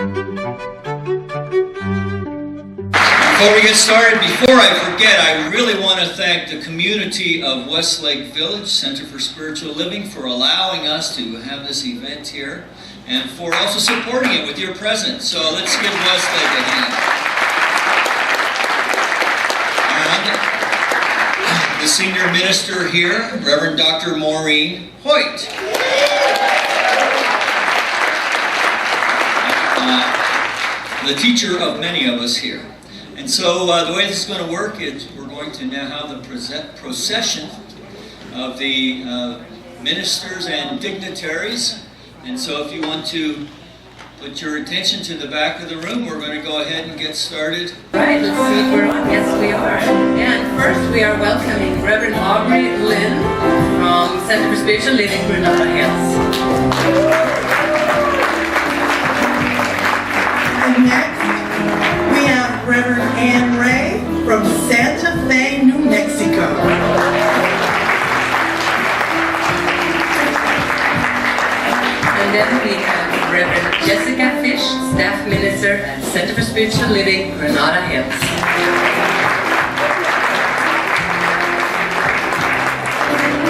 Before we get started, before I forget, I really want to thank the community of Westlake Village Center for Spiritual Living for allowing us to have this event here and for also supporting it with your presence. So let's give Westlake a hand. And the senior minister here, Reverend Dr. Maureen Hoyt. The teacher of many of us here. And so the way this is going to work is we're going to now have the procession of the ministers and dignitaries. And so if you want to put your attention to the back of the room, we're going to go ahead and get started. Right, let's see if we're on. Yes, we are. And first we are welcoming Reverend Aubrey Lynn from Center for Spiritual Living, Granada Hills. And next, we have Reverend Ann Ray from Santa Fe, New Mexico. And then we have Reverend Jessica Fish, Staff Minister at Center for Spiritual Living, Granada Hills.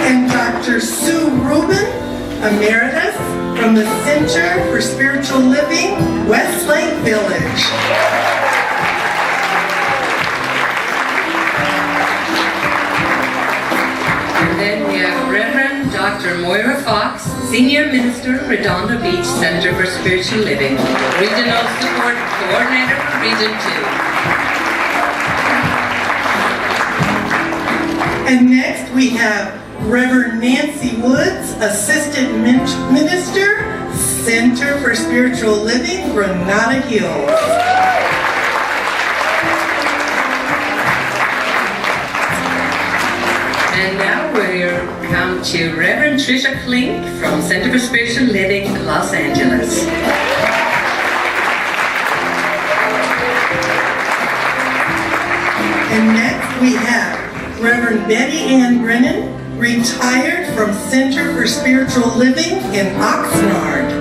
And Dr. Sue Rubin, Emeritus, from the Center for Spiritual Living, Westlake Village. And then we have Reverend Dr. Moira Fox, Senior Minister, Redondo Beach Center for Spiritual Living, Regional Support Coordinator for Region 2. And next we have Reverend Nancy Woods, Assistant Minister, Center for Spiritual Living, Granada Hills. And now we're come to Reverend Tricia Klink from Center for Spiritual Living, Los Angeles. And next we have Reverend Betty Ann Brennan, retired from Center for Spiritual Living in Oxnard.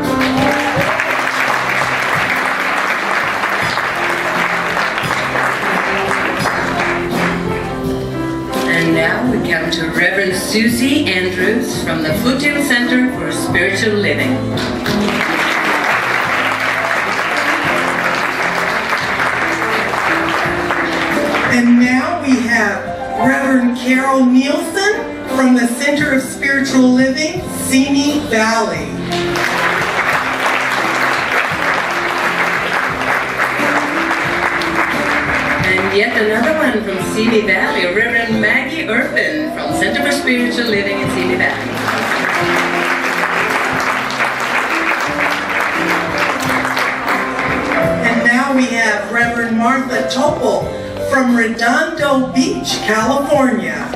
And now we come to Reverend Susie Andrews from the Foothill Center for Spiritual Living. And now we have Reverend Carol Nielsen from the Center of Spiritual Living, Simi Valley. And yet another one from Simi Valley, Reverend Maggie Urban from Center for Spiritual Living in Simi Valley. And now we have Reverend Martha Topol from Redondo Beach, California.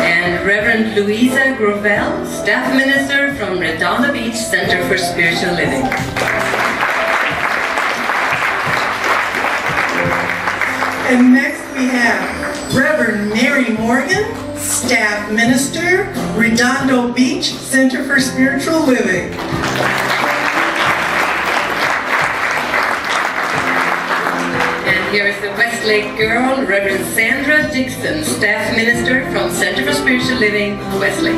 And Reverend Louisa Gravel, Staff Minister from Redondo Beach Center for Spiritual Living. And next we have Reverend Mary Morgan, Staff Minister, Redondo Beach Center for Spiritual Living. And here is the Westlake girl, Reverend Sandra Dixon, Staff Minister from Center for Spiritual Living, Westlake.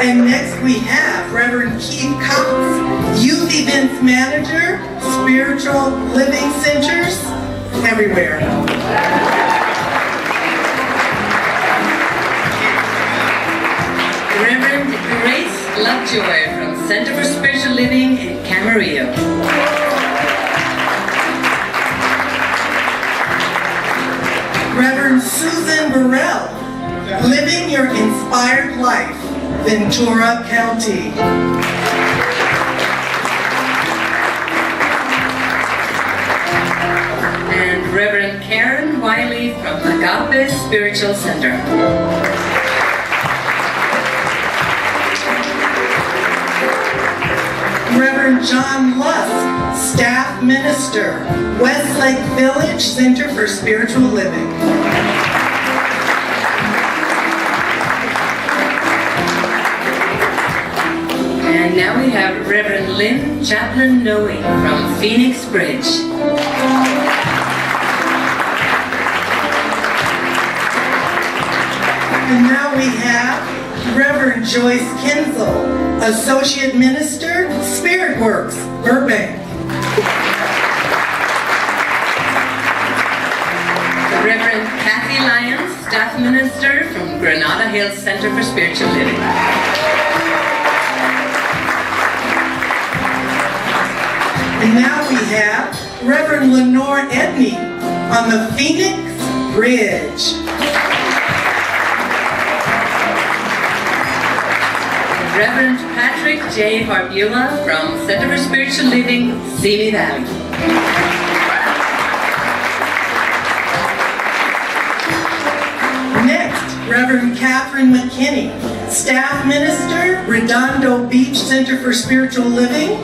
And next we have Reverend Keith Cox, Youth Events Manager, Spiritual Living Centers, everywhere. Reverend Grace Lovejoy from Center for Spiritual Living in Camarillo. Reverend Susan Burrell, Living Your Inspired Life, Ventura County. And Reverend Karen Wiley from Agape Spiritual Center. Reverend John Lusk, Staff Minister, Westlake Village Center for Spiritual Living. And now we have Reverend Lynn Chaplain Noe from Phoenix Bridge. And now we have Reverend Joyce Kinsel, Associate Minister, Spirit Works, Burbank. Reverend Kathy Lyons, Staff Minister from Granada Hills Center for Spiritual Living. And now we have Reverend Lenore Edney on the Phoenix Bridge. Reverend Patrick J. Harbula from Center for Spiritual Living, Simi Valley. Next, Reverend Catherine McKinney, Staff Minister, Redondo Beach Center for Spiritual Living,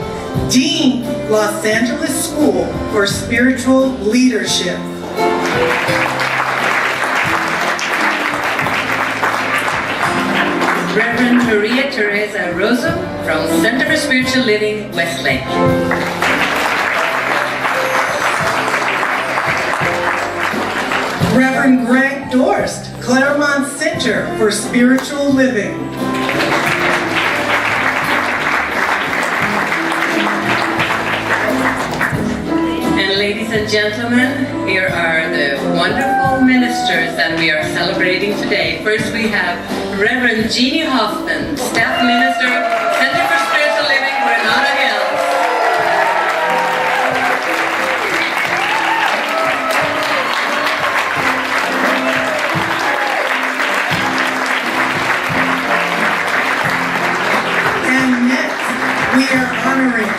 Dean, Los Angeles School for Spiritual Leadership. Reverend Maria Teresa Rosso from Center for Spiritual Living, Westlake. Reverend Greg Dorst, Claremont Center for Spiritual Living. And ladies and gentlemen, here are the wonderful ministers that we are celebrating today. First we have Reverend Jeanne Hoffman, Staff Minister, Center for Spiritual Living, Granada Hills. And next, we are honoring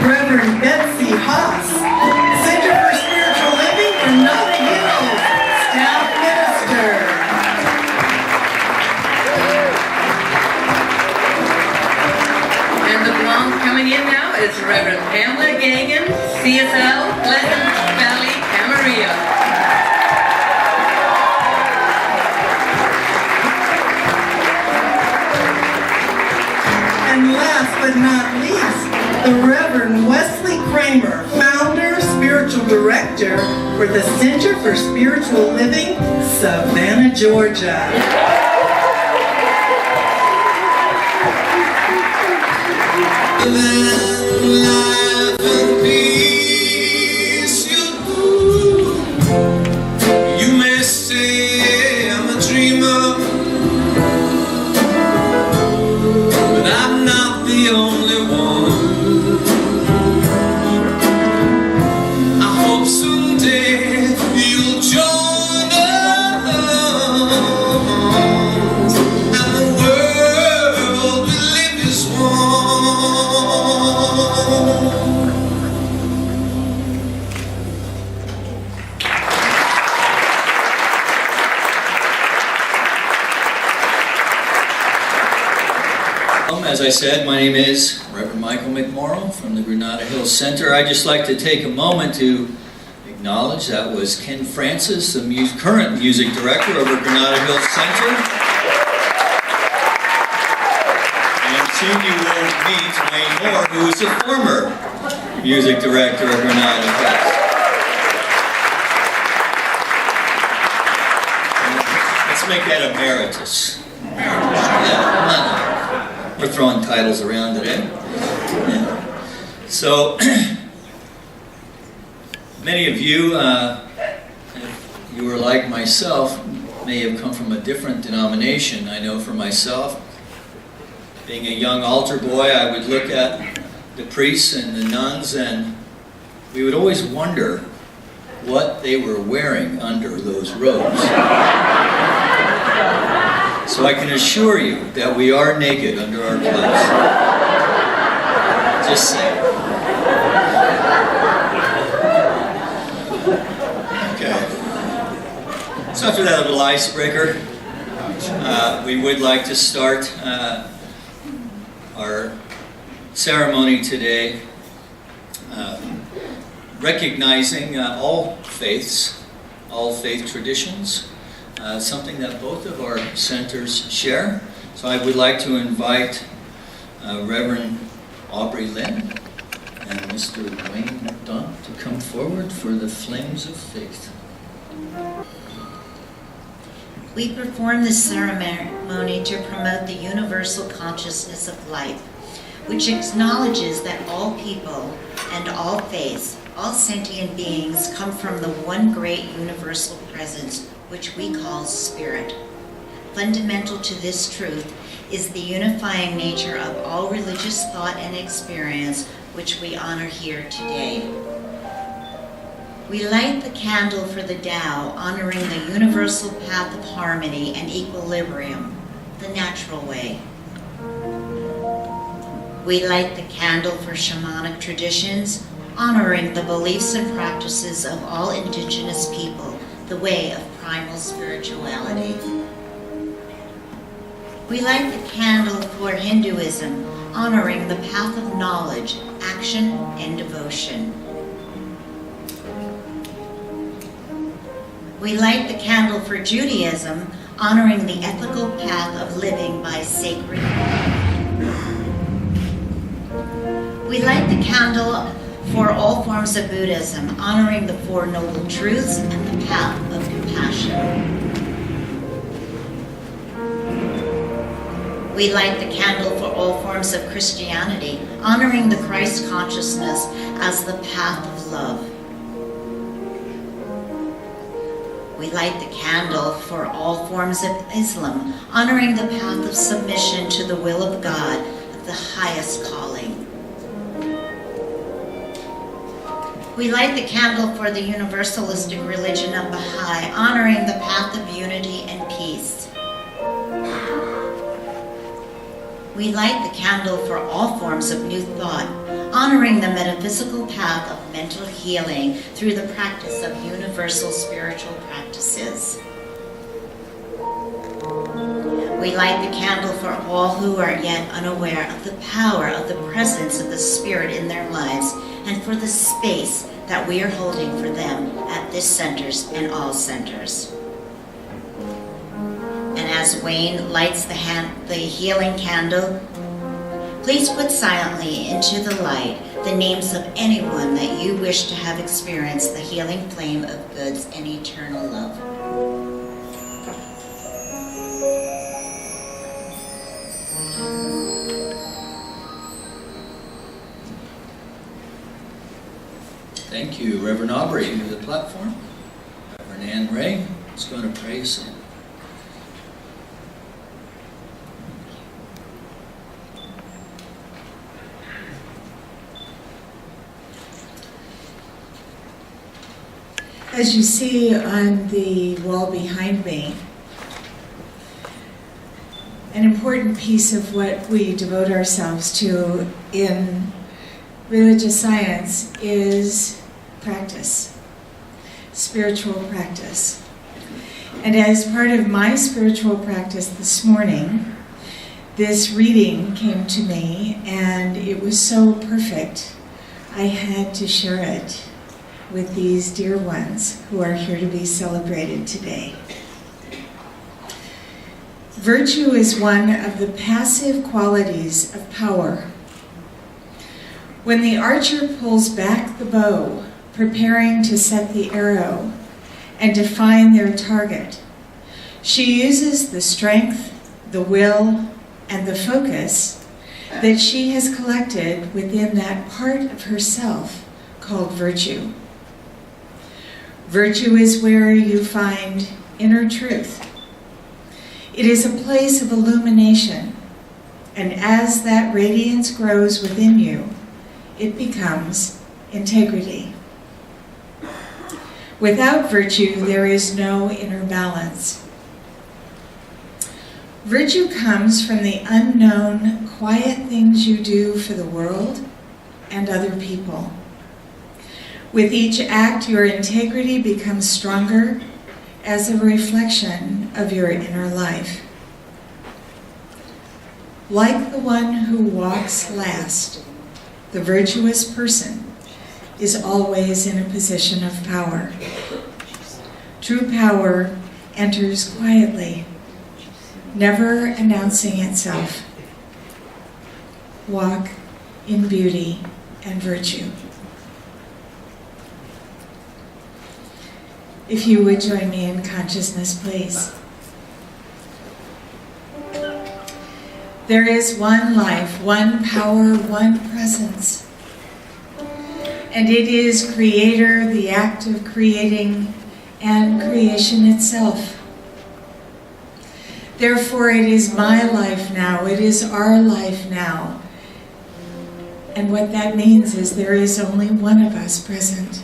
Reverend Betsy Haas, Center for Spiritual Living, Granada Hills, Staff Minister. And the blonde coming in now is Reverend Pam Geagan, CSL, Pleasant Valley, Camarillo. And last but not least, the Reverend Wesley Kramer, Founder, Spiritual Director for the Center for Spiritual Living, Savannah, Georgia. Life and peace, you may say I'm a dreamer, but I'm not the only one. I hope someday you'll join us, and the world will live as one. As I said, my name is Reverend Michael McMorrow from the Granada Hills Center. I'd just like to take a moment to acknowledge that was Ken Francis, the current music director of the Granada Hills Center. And soon you will meet Wayne Moore, who is the former music director of Granada Hills. Let's make that emeritus. Yeah, we're throwing titles around today. Yeah. So, many of you, if you were like myself, may have come from a different denomination. I know for myself, being a young altar boy, I would look at the priests and the nuns, and we would always wonder what they were wearing under those robes. So I can assure you that we are naked under our clothes. Just saying. Okay. So after that little icebreaker, we would like to start our ceremony today. recognizing all faiths, all faith traditions, something that both of our centers share. So I would like to invite Reverend Aubrey Lynn and Mr. Wayne McDonald to come forward for the Flames of Faith. We perform this ceremony to promote the universal consciousness of life, which acknowledges that all people and all faiths, all sentient beings, come from the one great universal presence, which we call Spirit. Fundamental to this truth is the unifying nature of all religious thought and experience, which we honor here today. We light the candle for the Tao, honoring the universal path of harmony and equilibrium, the natural way. We light the candle for shamanic traditions, honoring the beliefs and practices of all indigenous people, the way of primal spirituality. We light the candle for Hinduism, honoring the path of knowledge, action, and devotion. We light the candle for Judaism, honoring the ethical path of living by sacred law. We light the candle for all forms of Buddhism, honoring the Four Noble Truths and the path of compassion. We light the candle for all forms of Christianity, honoring the Christ consciousness as the path of love. We light the candle for all forms of Islam, honoring the path of submission to the will of God, of the highest calling. We light the candle for the universalistic religion of Baha'i, honoring the path of unity and peace. We light the candle for all forms of new thought, honoring the metaphysical path of mental healing through the practice of universal spiritual practices. We light the candle for all who are yet unaware of the power of the presence of the Spirit in their lives, and for the space that we are holding for them at this centers and all centers. And as Wayne lights the healing candle, please put silently into the light the names of anyone that you wish to have experienced the healing flame of goods and eternal love. Thank you, Reverend Aubrey, to the platform. Reverend Ann Ray is going to pray us in. As you see on the wall behind me, an important piece of what we devote ourselves to in religious science is practice, spiritual practice. And as part of my spiritual practice this morning, this reading came to me and it was so perfect, I had to share it with these dear ones who are here to be celebrated today. Virtue is one of the passive qualities of power. When the archer pulls back the bow, preparing to set the arrow and define their target, she uses the strength, the will, and the focus that she has collected within that part of herself called virtue. Virtue is where you find inner truth. It is a place of illumination, and as that radiance grows within you, it becomes integrity. Without virtue, there is no inner balance. Virtue comes from the unknown, quiet things you do for the world and other people. With each act, your integrity becomes stronger as a reflection of your inner life. Like the one who walks last, the virtuous person is always in a position of power. True power enters quietly, never announcing itself. Walk in beauty and virtue. If you would join me in consciousness, please. There is one life, one power, one presence. And it is Creator, the act of creating, and creation itself. Therefore, it is my life now, it is our life now. And what that means is there is only one of us present.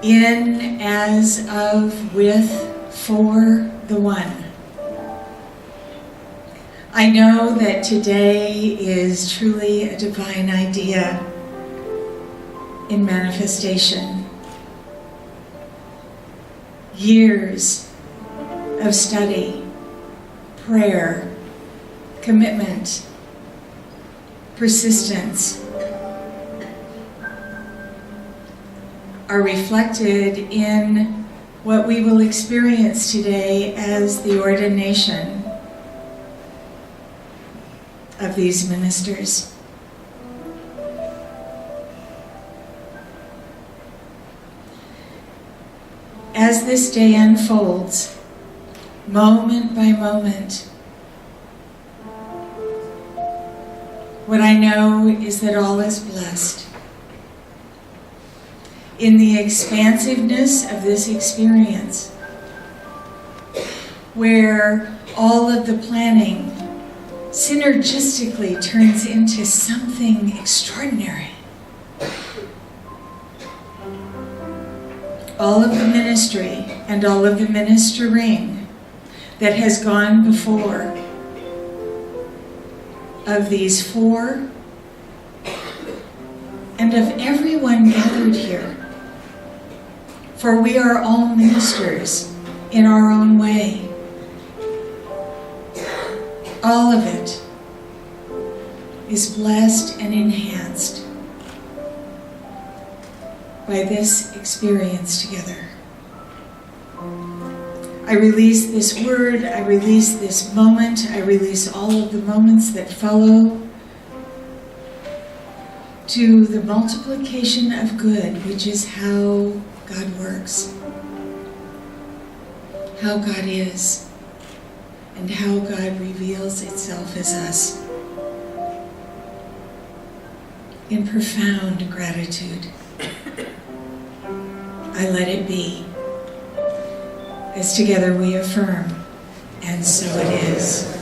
In, as, of, with, for the one. I know that today is truly a divine idea in manifestation. Years of study, prayer, commitment, persistence are reflected in what we will experience today as the ordination of these ministers. As this day unfolds, moment by moment, what I know is that all is blessed. In the expansiveness of this experience, where all of the planning synergistically turns into something extraordinary. All of the ministry and all of the ministering that has gone before of these four and of everyone gathered here. For we are all ministers in our own way. All of it is blessed and enhanced by this experience together. I release this word, I release this moment, I release all of the moments that follow to the multiplication of good, which is how God works, how God is, and how God reveals itself as us. In profound gratitude, I let it be, as together we affirm, and so it is.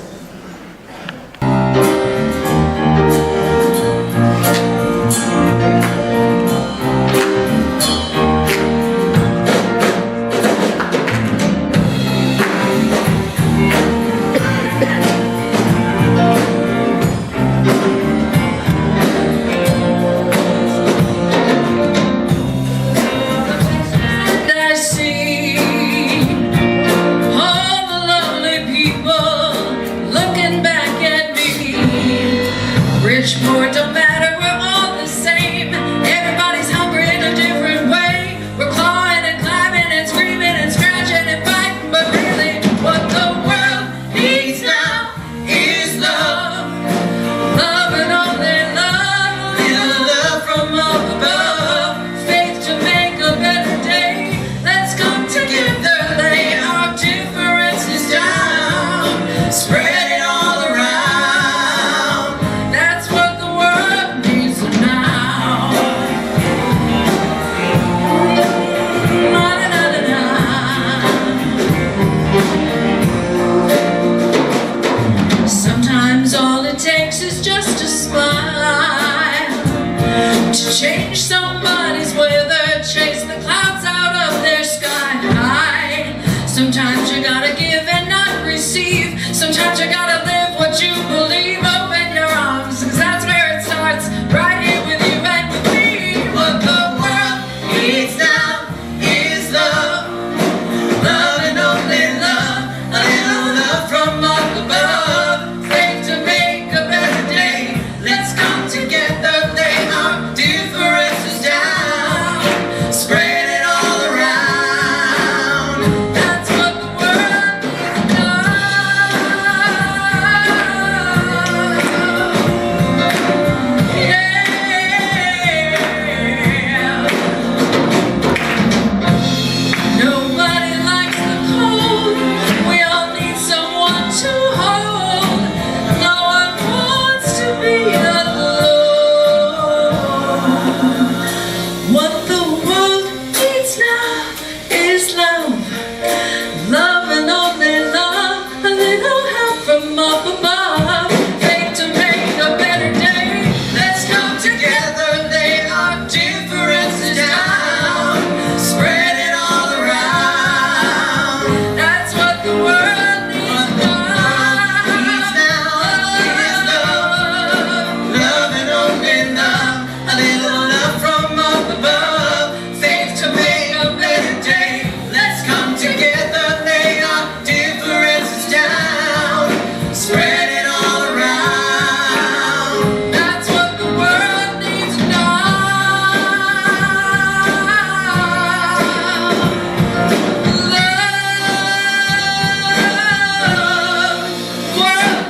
All the lovely people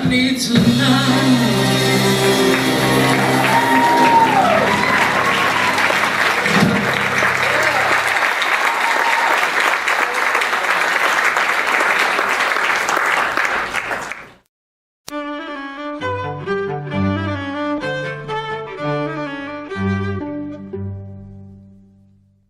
need to know.